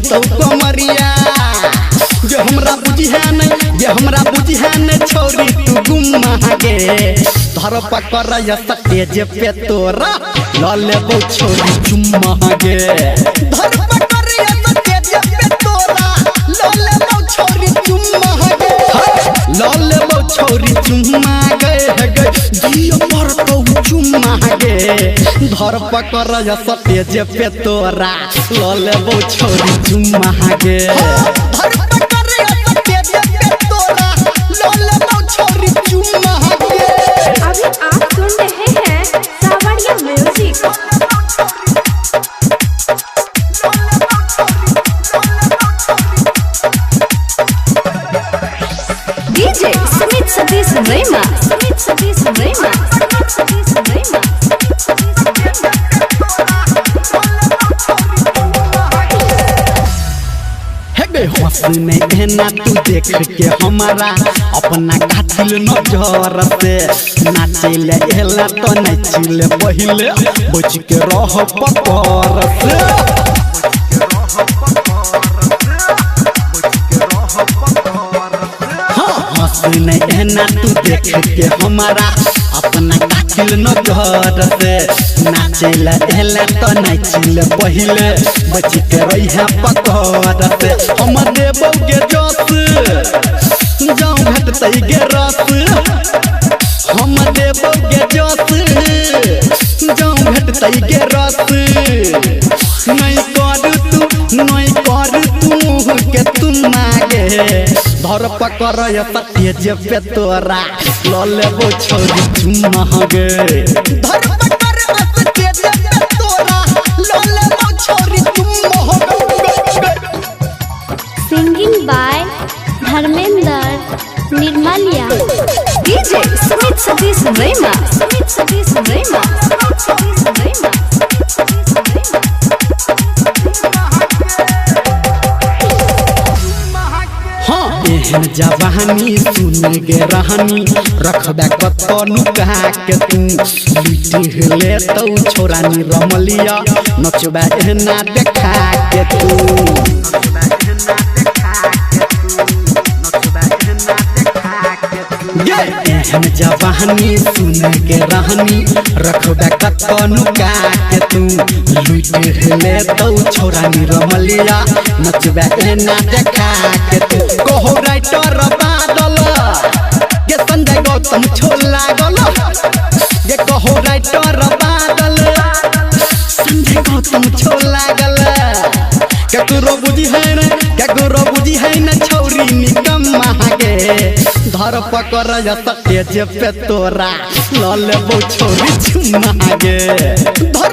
तो कमरिया जे हमरा बुझी है न छोरी तू गुम्मा गे धर पकड़ या स्टेज पे तोरा ल लेबो छोरी चुम्मा गे धर पकड़ या स्टेज पे तोरा ल लेबो छोरी चुम्मा गे ल लेबो छोरी चुम्मा गे दियो पर तो चुम्मा गे धर पकड़ या स्टेज पे तोरा ल लेबो छोरी चुम्मा गे धर पकड़ या स्टेज पे तोरा ल लेबो छोरी चुम्मा गे। अभी आप सुन रहे हैं सावरिया म्यूजिक। डीजे सुमित सतीश रैमा। हंसने एना तू देख के हमारा अपना कातिल नजर से नाचेले एला तो नाचिले पहिले बच के रह पकर से हंसने एना तू देख के हमारा अपना कातिल नजर से नाचेले एला तो नाचिले पहिले बच के रह पकर से हम देबो गे जोश जाऊं भेटतै गे रस हम देबो गे जोश जाऊं भेटतै गे रस नहीं कर तू के तुम मागे धर पकड़ या स्टेज पे तोरा ल लेबो छोरी चुम्मा गे धर पकड़ या स्टेज पे तोरा ल लेबो छोरी चुम्मा गे। Singing by Dharmendra Nirmaliya. DJ Sumit Satish Raima. एहन जवानी सुन गे रहनी रखबे कतो नुका के तू लुटी ले तो छोरा नी रमलिया नचबे एहना देखा के तू एहन जवानी सुन के रहनी रखबे कतो नुका के तू लुटी ले तो छोरा नी रमलिया नचबे एहना देखा के तू कहो राइटर बादल ये संजय गौतम छोला गल ये कहो राइटर बादल संजय गौतम छोला गल केकरो बुझी है न छौरी निकम्मा गे धर पकड़ या स्टेज पे तोरा ल लेबो छोरी चुम्मा गे धर